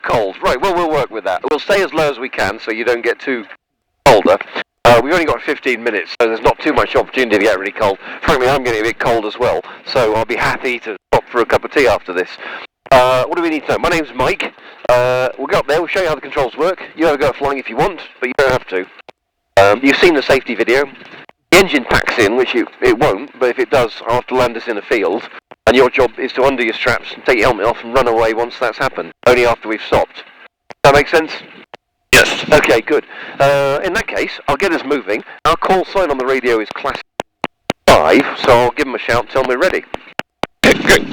cold. Right, well, we'll work with that. We'll stay as low as we can so you don't get too colder. We've only got 15 minutes, so there's not too much opportunity to get really cold. Frankly, I'm getting a bit cold as well, so I'll be happy to stop for a cup of tea after this. What do we need to know? My name's Mike. We'll go up there, we'll show you how the controls work. You have a go at flying if you want, but you don't have to. You've seen the safety video. The engine packs in, which it won't, but if it does, I'll have to land us in a field. And your job is to undo your straps, take your helmet off and run away once that's happened. Only after we've stopped. Does that make sense? Yes. Okay, good. In that case, I'll get us moving. Our call sign on the radio is Classic 5, so I'll give them a shout, tell them we're ready. Good.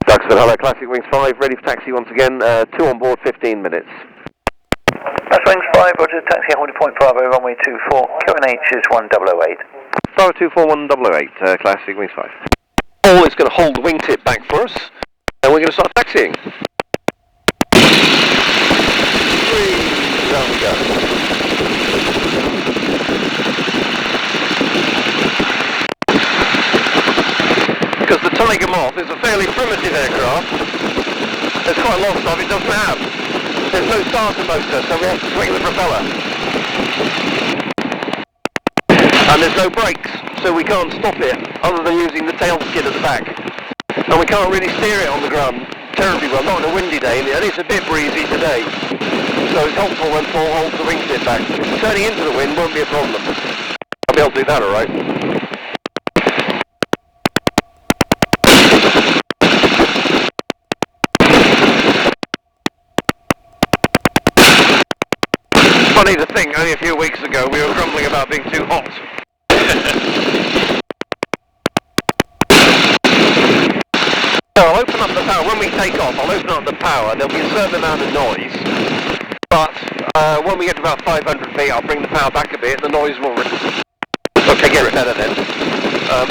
Duxford, hello, Classic Wings 5, ready for taxi once again. 2 on board, 15 minutes. Classic Wings 5, roger, taxi holding point Bravo, runway 24, QNH is 1008. Bravo 24108, Classic Wings 5. All is going to hold the wingtip back for us, and we're going to start taxiing. 3, down we go. Because the Tiger Moth is a fairly primitive aircraft, there's quite a lot of stuff it doesn't have. There's no starter motor, so we have to swing the propeller. And there's no brakes, so we can't stop it, other than using the tail skid at the back. And we can't really steer it on the ground terribly well, not on a windy day, and it's a bit breezy today. So it's helpful when Paul holds the wingtip back. Turning into the wind won't be a problem. I'll be able to do that alright. Funny to think, only a few weeks ago we were grumbling about being too hot. So I'll open up the power. When we take off, I'll open up the power. There'll be a certain amount of noise. But when we get to about 500 feet, I'll bring the power back a bit. The noise will... Okay, get it better then.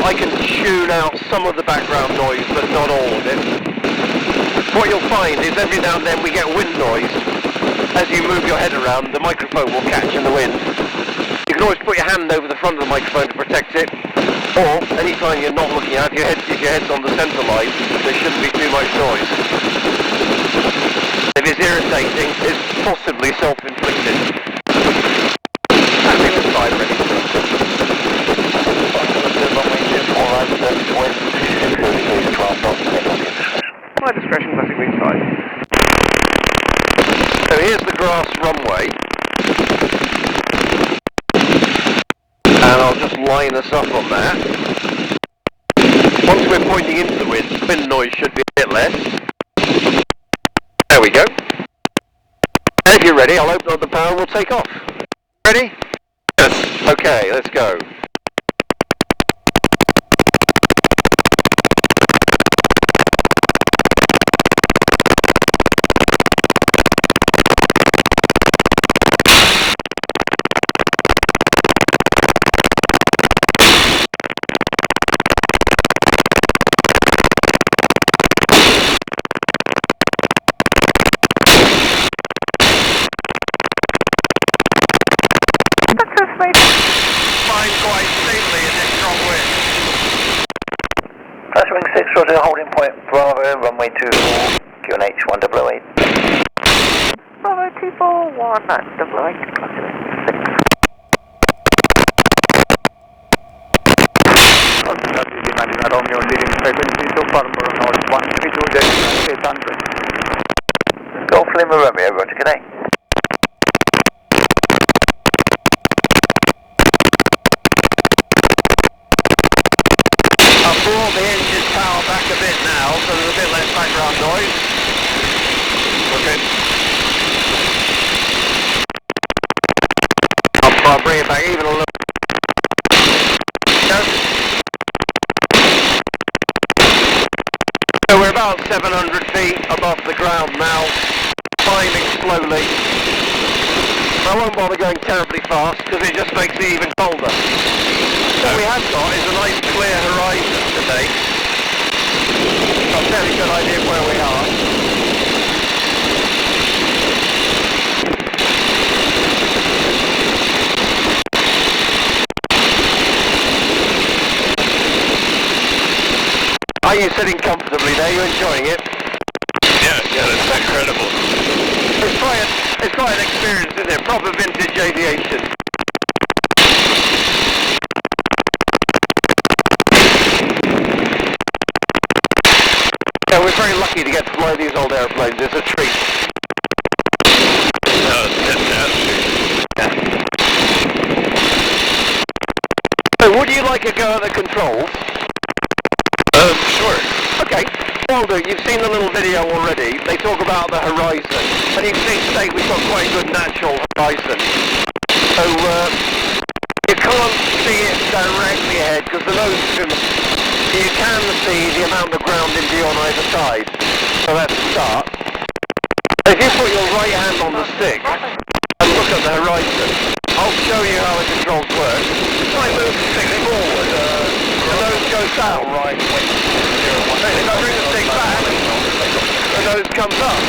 I can tune out some of the background noise, but not all of it. What you'll find is every now and then we get wind noise. As you move your head around, the microphone will catch in the wind. You can always put your hand over the front of the microphone to protect it, or anytime you're not looking out, if your head's on the centre line, there shouldn't be too much noise. If it's irritating, it's possibly self-inflicted. Tapping the side ready. My discretion, Classic Wings 5. So here's the grass runway, and I'll just line us up on that. Once we're pointing into the wind noise should be a bit less. There we go. And if you're ready, I'll open up the power and we'll take off. Ready? Yes. Okay, let's go. Flying quite safely in this strong wind. Classic Wing 6, roger, holding point Bravo, runway 24, QNH 1008. Bravo 241, that's 008, Classic Wing 6. Demanding a Romeo leading frequency to Farnborough North 132 800. Golf Lima Romeo, roger, good day. I've brought the engine's power back a bit now, so there's a bit less background noise. Okay. I'll bring it back even a little. No. So we're about 700 feet above the ground now, climbing slowly. I won't bother going terribly fast because it just makes it even colder. What we have got is a nice clear horizon today. Got a fairly good idea of where we are. Are you sitting comfortably there? Are you enjoying it? Yeah, that's incredible. It's quite an experience, isn't it? Proper vintage aviation. Yeah, we're very lucky to get to fly these old airplanes. It's a treat. No, it's fantastic. Yeah. So, would you like a go at the controls? Sure. Okay. Waldo, you've seen the little video already. They talk about the horizon. And you can see today we've got quite a good natural horizon. So, you can't see it directly ahead because the nose is you can see the amount of ground in view on either side. So that's the start. If you put your right hand on the stick and look at the horizon, I'll show you how the controls work. I move the stick forward, the nose goes down. Right, wait. If I bring the stick back, the nose comes up.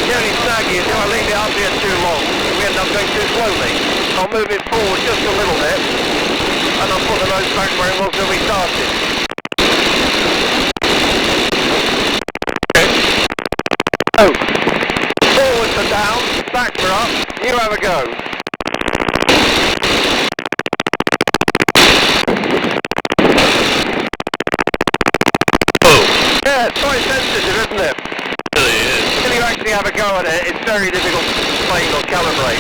The only snag is if I leave it up here too long, we end up going too slowly. I'll move it forward just a little bit, and I'll put the nose back where it was when we started. Okay. So, forward for down, back for up, you have a go. Yeah, it's quite sensitive, isn't it? It really is. Until you actually have a go at it, it's very difficult to explain or calibrate.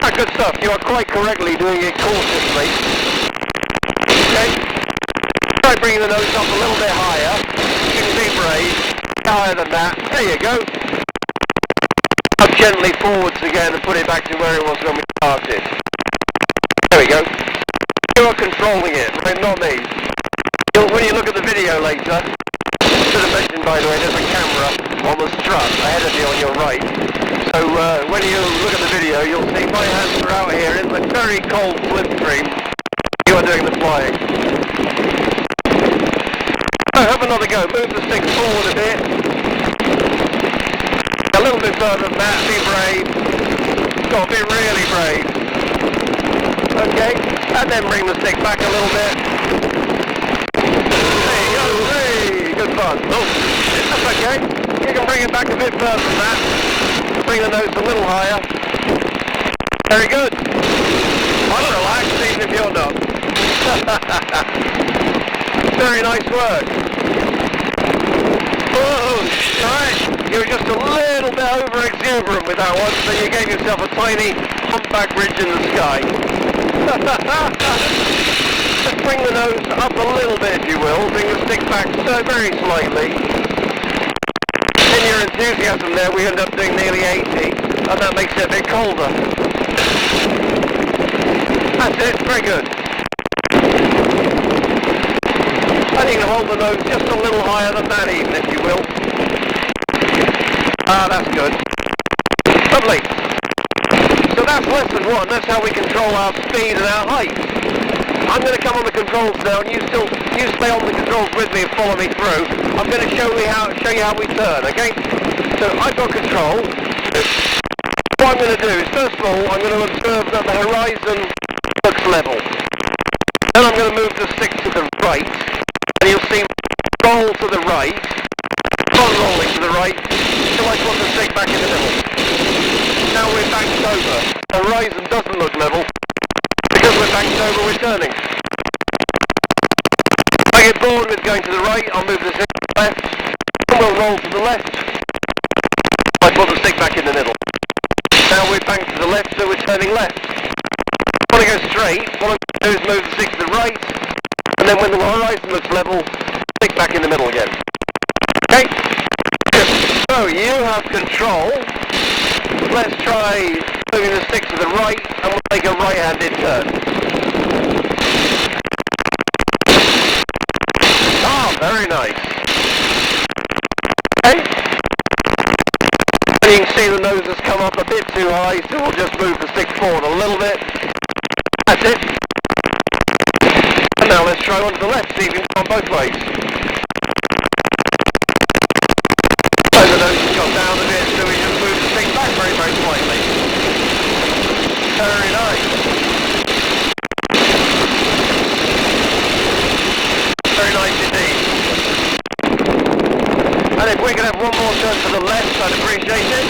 Ah, good stuff. You are quite correctly doing it cautiously. Okay. Try bringing the nose up a little bit higher. You can be brave. Higher than that. There you go. Up gently forwards again and put it back to where it was when we started. There we go. You are controlling it, right? Not me. When you look at the video later, I should have mentioned by the way, there's a camera on the strut ahead of you on your right. So when you look at the video, you'll see my hands are out here in the very cold slipstream. You are doing the flying. So have another go. Move the stick forward a bit. A little bit further than that. Be brave. Got to be really brave. Okay. And then bring the stick back a little bit. Good fun. Oh, that's okay. You can bring it back a bit further than that. Bring the nose a little higher. Very good. I'm relaxed even if you're not. Very nice work. Whoa, right. You were just a little bit over exuberant with that one, so you gave yourself a tiny humpback ridge in the sky. Just bring the nose up a little bit, if you will. Bring the stick back so very slightly. In your enthusiasm there, we end up doing nearly 80, and that makes it a bit colder. That's it, very good. And you can hold the nose just a little higher than that even, if you will. Ah, that's good. Lovely. So that's lesson one. That's how we control our speed and our height. I'm going to come on the controls now, and you stay on the controls with me and follow me through. I'm going to show you how we turn, okay? So I've got control. What I'm going to do is, first of all, I'm going to observe that the horizon looks level. Then I'm going to move the stick to the right, and you'll see roll to the right, on rolling to the right, until I put the stick back in the middle. Now we're banked over. The horizon doesn't look level. Because we're banked over, we're turning. If I get bored with going to the right, I'll move the stick to the left, and we'll roll to the left. I put the stick back in the middle. Now we're banked to the left, so we're turning left. If I want to go straight, what I'm going to do is move the stick to the right, and then when the horizon looks level, stick back in the middle again. Okay? So you have control. Let's try moving the stick to the right, and we'll make a right-handed turn. Ah, very nice. Okay. And you can see the nose has come up a bit too high, so we'll just move the stick forward a little bit. That's it. And now let's try one to the left, see if we can go on both ways. So the nose has got down a bit, so we just move the stick back very, very slightly. Very nice. Very nice indeed. And if we could have one more turn to the left, I'd appreciate it.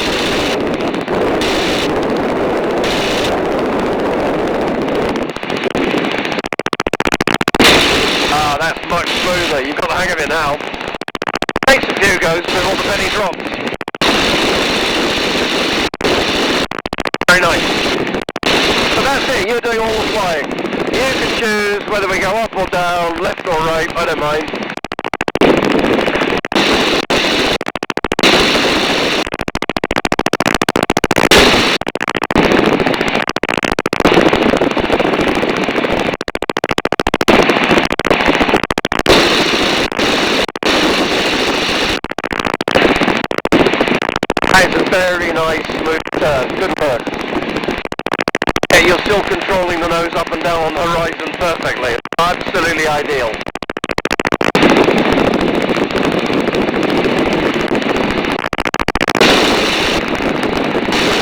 whether we go up or down, left or right, I don't mind. It's a very nice smooth turn, good work. Yeah, you're still controlling the nose up and down on the horizon perfectly. Absolutely ideal.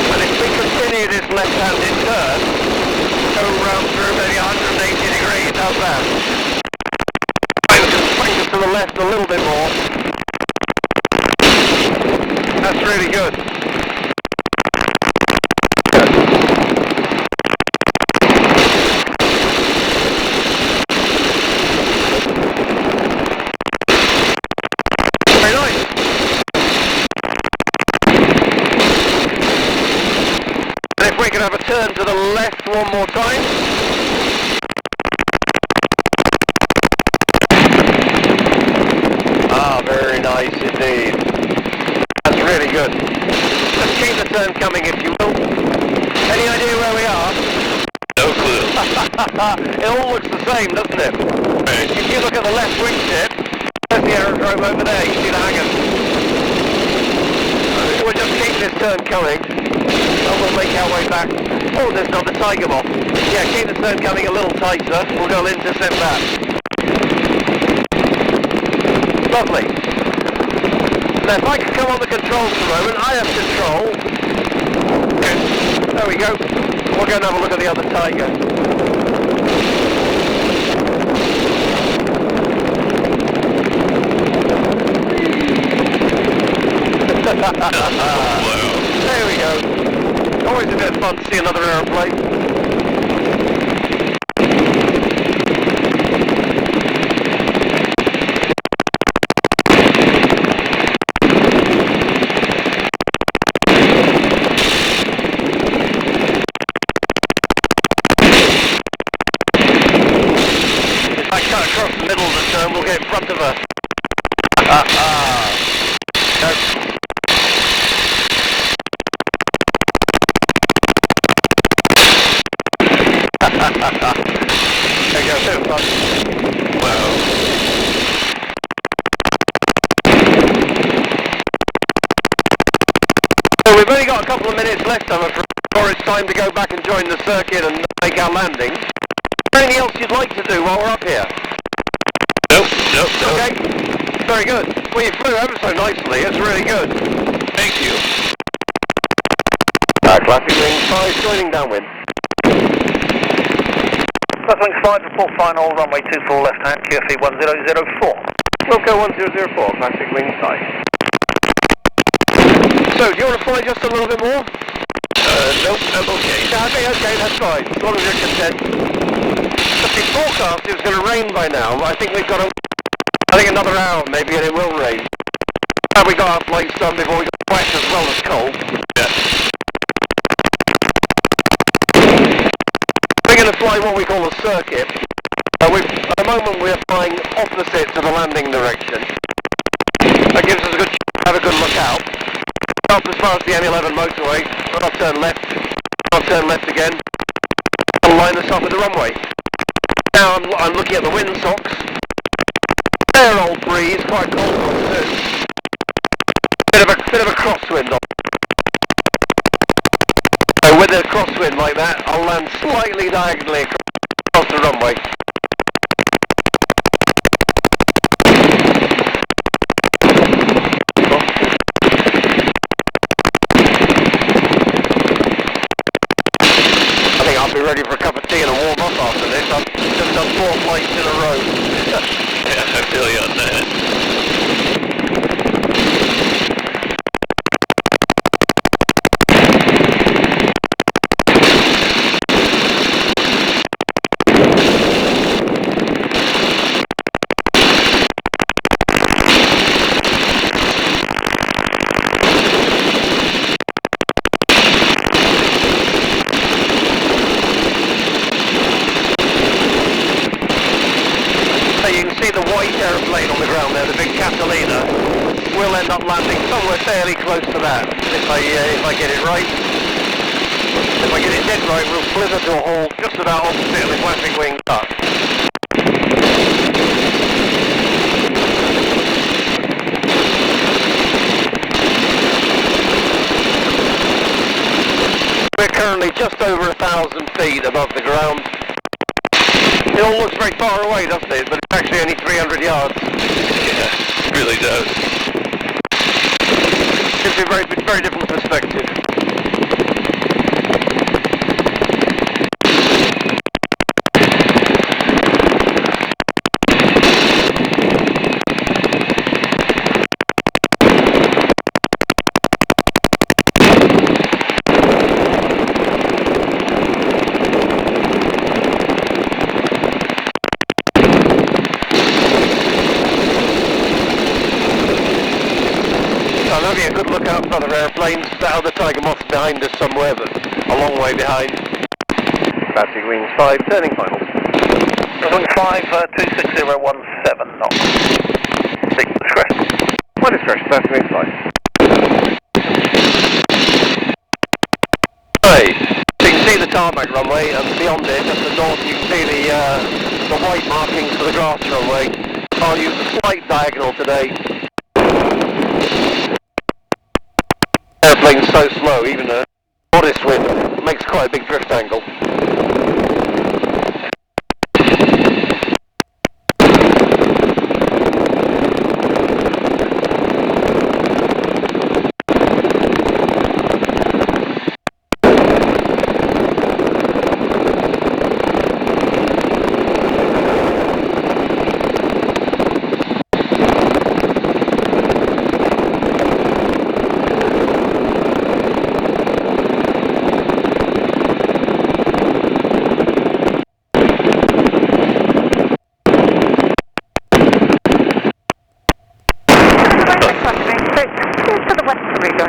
And if we continue this left-handed turn, go round through maybe 180 degrees, how's that? Swing us to the left a little bit more. That's really good. Very nice. And if we can have a turn to the left one more time. Ah, very nice indeed. That's really good. Just keep the turn coming if you will. Any idea where we are? No clue. It all looks the same, doesn't it? Right. If you look at the left wing tip, there's the aerodrome over there, you see the hangars. We'll just keep this turn coming, and we'll make our way back. Oh, there's not the Tiger Moth. Yeah, keep the turn coming a little tighter, we'll go intercept that. Lovely. Now if I can come on the controls for a moment, I have control. There we go. We'll go and have a look at the other Tiger. There we go. Always a bit of fun to see another aeroplane. If I cut across the middle of the turn, we'll get in front of her. There you go, bit of fun. Wow. So we've only got a couple of minutes left, I'm afraid, before it's time to go back and join the circuit and make our landing. Is there anything else you'd like to do while we're up here? Nope. Okay, very good. Well, you flew ever so nicely, it's really good. Thank you. Classic Wing 5 joining downwind. Class Wings 5, report final, runway 24 left hand, QFE 1004. Wilco 1004, Classic Wing 5. So, do you want to fly just a little bit more? Nope, I'm okay. Okay, that's fine, as long as you're content. But the forecast is going to rain by now, I think we've got another hour maybe and it will rain. And we got our flights done before we got wet as well as cold. Yeah. We're going to fly what we call a circuit. At the moment we're flying opposite to the landing direction. That gives us a good have a good look out. Up as far as the M11 motorway, I'll turn left again, and line us up with the runway. Now I'm looking at the windsocks. Fair old breeze, quite cold one too. Bit of a crosswind on. So with a crosswind like that, I'll land slightly diagonally across the runway. I think I'll be ready for a cup of tea and a warm up after this. I've just done 4 flights in a row. Yeah, I feel you on that. end up landing somewhere fairly close to that, if I get it right. If I get it dead right, we'll slither to a hole just about opposite of the classic wing cut. We're currently just over 1,000 feet above the ground. It all looks very far away, doesn't it? But it's actually only 300 yards. Yeah, it really does. Gives you a very different perspective. I'm having a good look out for other airplanes. That other Tiger Moth is behind us somewhere, but a long way behind. Classic wings 5, turning finals. Wing 5, 26017 knots. 6 discretion. 1 discretion, classic wings 5. Right, so you can see the tarmac runway, and beyond it, just to the north, you can see the white markings for the grass runway. I'll use a slight diagonal today. Airplane's so slow, even a modest wind makes quite a big drift angle.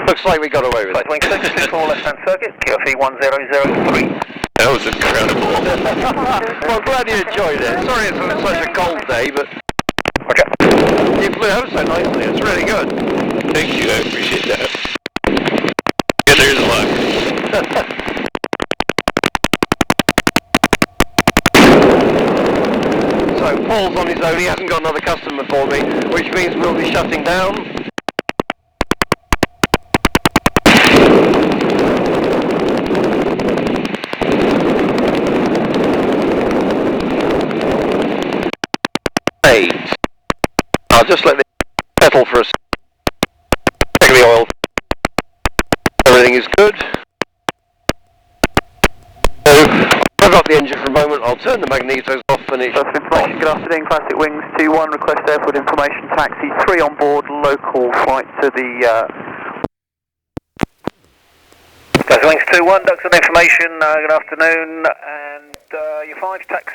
Looks like we got away with it. Wing 6, 24 left-hand circuit, QFE 1003. That was incredible. Well, I'm glad you enjoyed it. Sorry it's such a cold day, but Roger. you flew out so nicely. It's really good. Thank you, I appreciate that. Beginner's luck. So Paul's on his own. He hasn't got another customer for me, which means we'll be shutting down. I'll just let it settle for a second. Check the oil. Everything is good. So, I've got the engine for a moment. I'll turn the magnetos off and it's Information, good afternoon, Classic Wings 21, request airport information, taxi 3 on board, local flight to the... Classic Wings 21, Duxford information, good afternoon, and your 5 taxi.